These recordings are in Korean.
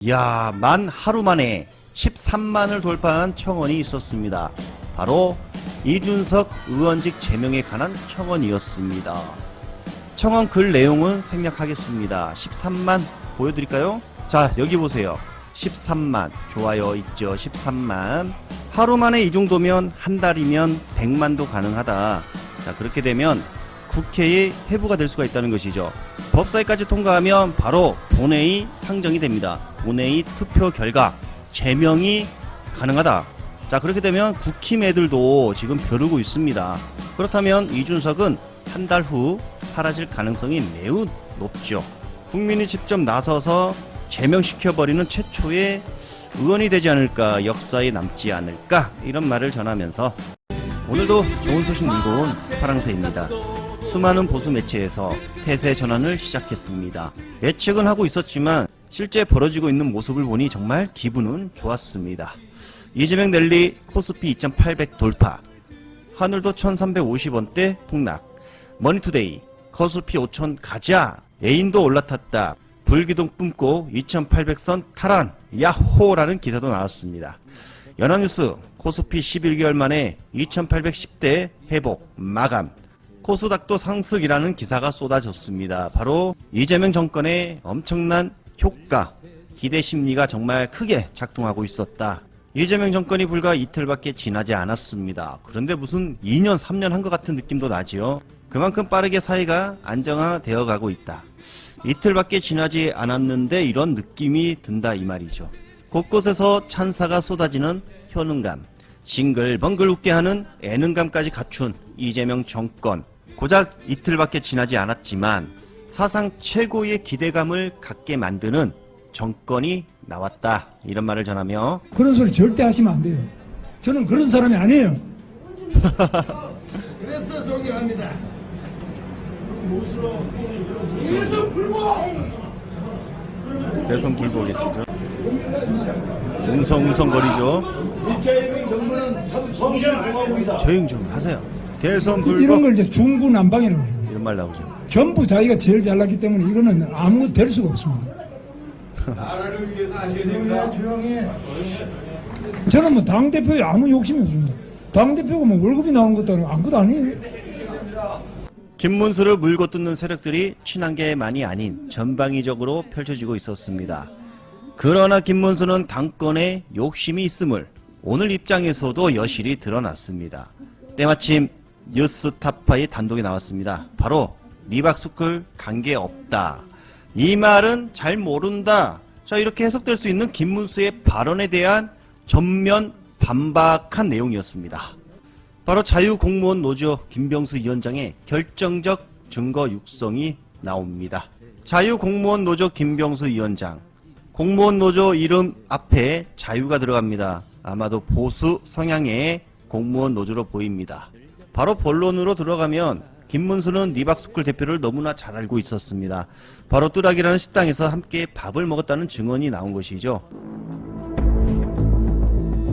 이야, 만 하루 만에 13만을 돌파한 청원이 있었습니다. 바로 이준석 의원직 제명에 관한 청원이었습니다. 청원 글 내용은 생략하겠습니다. 13만 보여드릴까요? 자, 여기 보세요. 13만 좋아요 있죠. 13만 하루 만에 이 정도면 한 달이면 100만도 가능하다. 자, 그렇게 되면 국회에 회부가 될 수가 있다는 것이죠. 법사위까지 통과하면 바로 본회의 상정이 됩니다. 본회의 투표 결과 제명이 가능하다. 자, 그렇게 되면 국힘 애들도 지금 벼르고 있습니다. 그렇다면 이준석은 한 달 후 사라질 가능성이 매우 높죠. 국민이 직접 나서서 제명시켜버리는 최초의 의원이 되지 않을까, 역사에 남지 않을까, 이런 말을 전하면서 오늘도 좋은 소식 들고 온 파랑새입니다. 수많은 보수 매체에서 태세 전환을 시작했습니다. 예측은 하고 있었지만 실제 벌어지고 있는 모습을 보니 정말 기분은 좋았습니다. 이재명 랠리 코스피 2800 돌파, 하늘도 1350원대 폭락, 머니투데이 코스피 5000 가자, 애인도 올라탔다, 불기둥 뿜고 2800선 탈환, 야호라는 기사도 나왔습니다. 연합뉴스 코스피 11개월 만에 2810대 회복 마감, 코스닥도 상승이라는 기사가 쏟아졌습니다. 바로 이재명 정권의 엄청난 효과, 기대 심리가 정말 크게 작동하고 있었다. 이재명 정권이 불과 이틀밖에 지나지 않았습니다. 그런데 무슨 2년, 3년 한 것 같은 느낌도 나지요. 그만큼 빠르게 사회가 안정화되어 가고 있다. 이틀밖에 지나지 않았는데 이런 느낌이 든다 이 말이죠. 곳곳에서 찬사가 쏟아지는 현응감, 징글벙글 웃게 하는 애능감까지 갖춘 이재명 정권. 고작 이틀밖에 지나지 않았지만 사상 최고의 기대감을 갖게 만드는 정권이 나왔다. 이런 말을 전하며 그런 소리 절대 하시면 안 돼요. 저는 그런 사람이 아니에요. 그래서 존경합니다. 대선 불복이죠. 웅성웅성거리죠. 조용 좀 하세요. 대선 불복. 이런 걸 이제 중구난방이라고 해요. 이런 말 나오죠. 전부 자기가 제일 잘났기 때문에 이거는 아무것도 될 수가 없습니다. 나라를 위해서 하셔야 됩니다. 조용히. 저는 뭐 당대표에 아무 욕심이 없습니다. 당대표가 뭐 월급이 나오는 것도 아니고 아무것도 아니에요. 김문수를 물고 뜯는 세력들이 친한계만이 아닌 전방위적으로 펼쳐지고 있었습니다. 그러나 김문수는 당권에 욕심이 있음을 오늘 입장에서도 여실히 드러났습니다. 때마침 뉴스타파의 단독이 나왔습니다. 바로 리박스쿨 관계없다. 이 말은 잘 모른다. 자, 이렇게 해석될 수 있는 김문수의 발언에 대한 전면 반박한 내용이었습니다. 바로 자유공무원 노조 김병수 위원장의 결정적 증거 육성이 나옵니다. 자유공무원 노조 김병수 위원장, 공무원 노조 이름 앞에 자유가 들어갑니다. 아마도 보수 성향의 공무원 노조로 보입니다. 바로 본론으로 들어가면 김문수는 리박스쿨 대표를 너무나 잘 알고 있었습니다. 바로 뚜락이라는 식당에서 함께 밥을 먹었다는 증언이 나온 것이죠.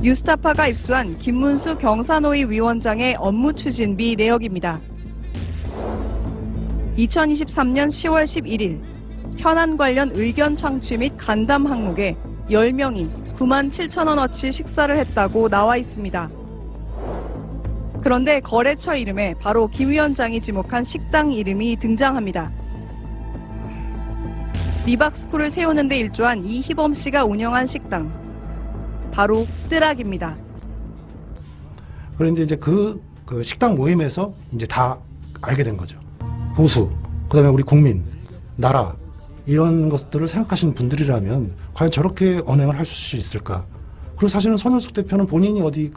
뉴스타파가 입수한 김문수 경사노위 위원장의 업무 추진비 내역입니다. 2023년 10월 11일 현안 관련 의견 창취 및 간담 항목에 10명이 97,000원어치 식사를 했다고 나와 있습니다. 그런데 거래처 이름에 바로 김 위원장이 지목한 식당 이름이 등장합니다. 리박스쿨을 세우는 데 일조한 이희범 씨가 운영한 식당, 바로 뜨락입니다. 그런데 이제 그 식당 모임에서 이제 다 알게 된 거죠. 보수, 그다음에 우리 국민, 나라 이런 것들을 생각하시는 분들이라면 과연 저렇게 언행을 할 수 있을까? 그리고 사실은 손은숙 대표는 본인이 어디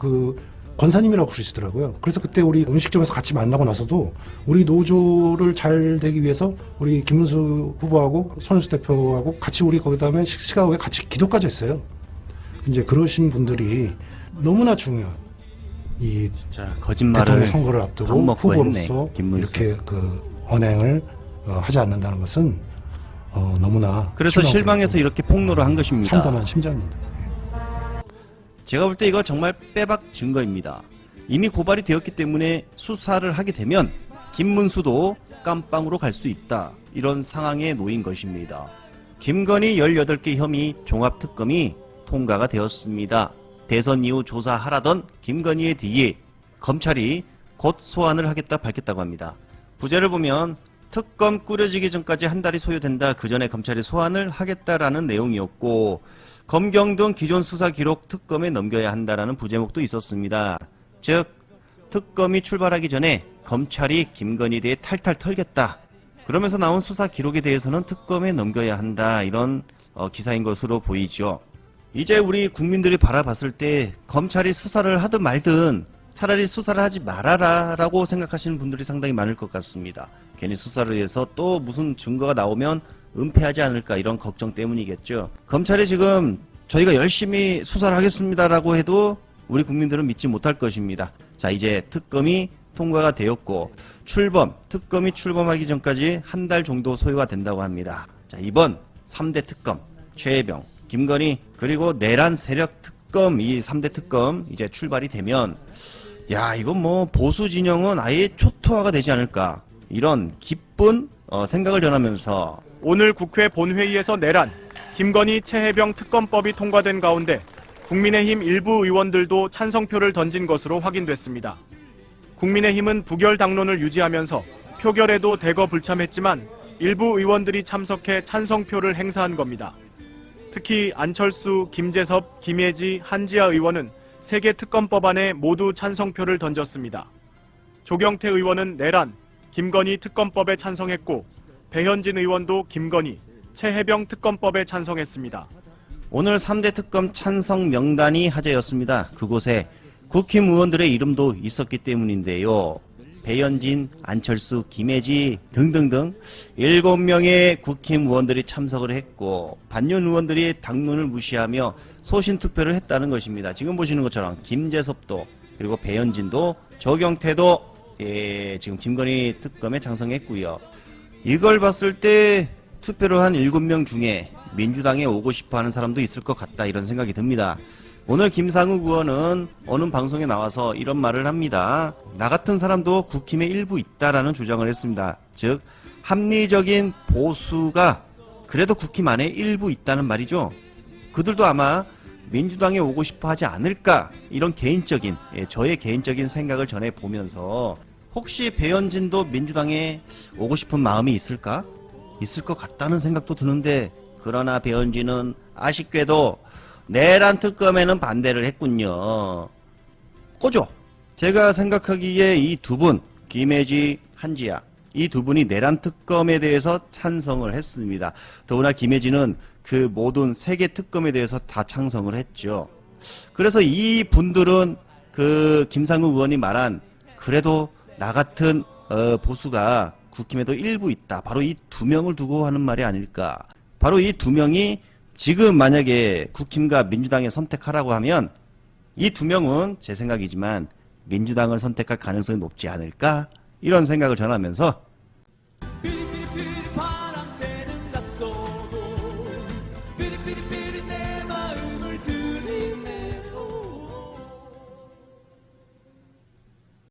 권사님이라고 그러시더라고요. 그래서 그때 우리 음식점에서 같이 만나고 나서도 우리 노조를 잘 되기 위해서 우리 김문수 후보하고 손은숙 대표하고 같이 우리 거기 다음에 시가후에 같이 기도까지 했어요. 이제 그러신 분들이 너무나 중요한 이 진짜 거짓말을 대통령 선거를 앞두고 후보로서 김문수. 이렇게 언행을 하지 않는다는 것은 너무나 그래서 실망해서 이렇게 폭로를 한 것입니다. 참담한 심정입니다. 제가 볼 때 이거 정말 빼박 증거입니다. 이미 고발이 되었기 때문에 수사를 하게 되면 김문수도 깜빵으로 갈 수 있다. 이런 상황에 놓인 것입니다. 김건희 18개 혐의 종합특검이 통과가 되었습니다. 대선 이후 조사하라던 김건희에 대해 검찰이 곧 소환을 하겠다 밝혔다고 합니다. 부제를 보면 특검 꾸려지기 전까지 한 달이 소요된다. 그 전에 검찰이 소환을 하겠다라는 내용이었고, 검경 등 기존 수사 기록 특검에 넘겨야 한다라는 부제목도 있었습니다. 즉 특검이 출발하기 전에 검찰이 김건희에 대해 탈탈 털겠다. 그러면서 나온 수사 기록에 대해서는 특검에 넘겨야 한다. 이런 기사인 것으로 보이죠. 이제 우리 국민들이 바라봤을 때 검찰이 수사를 하든 말든 차라리 수사를 하지 말아라 라고 생각하시는 분들이 상당히 많을 것 같습니다. 괜히 수사를 해서 또 무슨 증거가 나오면 은폐하지 않을까 이런 걱정 때문이겠죠. 검찰이 지금 저희가 열심히 수사를 하겠습니다라고 해도 우리 국민들은 믿지 못할 것입니다. 자, 이제 특검이 통과가 되었고 특검이 출범하기 전까지 한 달 정도 소요가 된다고 합니다. 자, 이번 3대 특검 최혜병, 김건희 그리고 내란 세력 특검 이 3대 특검 이제 출발이 되면 야, 이건 뭐 보수 진영은 아예 초토화가 되지 않을까 이런 기쁜 생각을 전하면서 오늘 국회 본회의에서 내란, 김건희 최혜병 특검법이 통과된 가운데 국민의힘 일부 의원들도 찬성표를 던진 것으로 확인됐습니다. 국민의힘은 부결 당론을 유지하면서 표결에도 대거 불참했지만 일부 의원들이 참석해 찬성표를 행사한 겁니다. 특히 안철수, 김재섭, 김혜지, 한지아 의원은 3개 특검법안에 모두 찬성표를 던졌습니다. 조경태 의원은 내란, 김건희 특검법에 찬성했고 배현진 의원도 김건희, 최혜병 특검법에 찬성했습니다. 오늘 3대 특검 찬성 명단이 화제였습니다. 그곳에 국힘 의원들의 이름도 있었기 때문인데요. 배현진, 안철수, 김혜지 등등등 7명의 국힘 의원들이 참석을 했고 반윤 의원들이 당론을 무시하며 소신 투표를 했다는 것입니다. 지금 보시는 것처럼 김재섭도 그리고 배현진도 조경태도 지금 김건희 특검에 찬성했고요. 이걸 봤을 때 투표를 한 7명 중에 민주당에 오고 싶어하는 사람도 있을 것 같다 이런 생각이 듭니다. 오늘 김상욱 의원은 어느 방송에 나와서 이런 말을 합니다. 나 같은 사람도 국힘에 일부 있다라는 주장을 했습니다. 즉 합리적인 보수가 그래도 국힘 안에 일부 있다는 말이죠. 그들도 아마 민주당에 오고 싶어 하지 않을까 이런 개인적인 저의 개인적인 생각을 전해보면서 혹시 배현진도 민주당에 오고 싶은 마음이 있을까? 있을 것 같다는 생각도 드는데 그러나 배현진은 아쉽게도 내란 특검에는 반대를 했군요. 꼬죠. 제가 생각하기에 이 두 분, 김혜지, 한지아 이 두 분이 내란 특검에 대해서 찬성을 했습니다. 더구나 김혜지는 그 모든 3개 특검에 대해서 다 찬성을 했죠. 그래서 이 분들은 그 김상욱 의원이 말한 그래도 나 같은 보수가 국힘에도 일부 있다. 바로 이 2명을 두고 하는 말이 아닐까. 바로 이 2명이 지금 만약에 국힘과 민주당에 선택하라고 하면 이 2명은 제 생각이지만 민주당을 선택할 가능성이 높지 않을까 이런 생각을 전하면서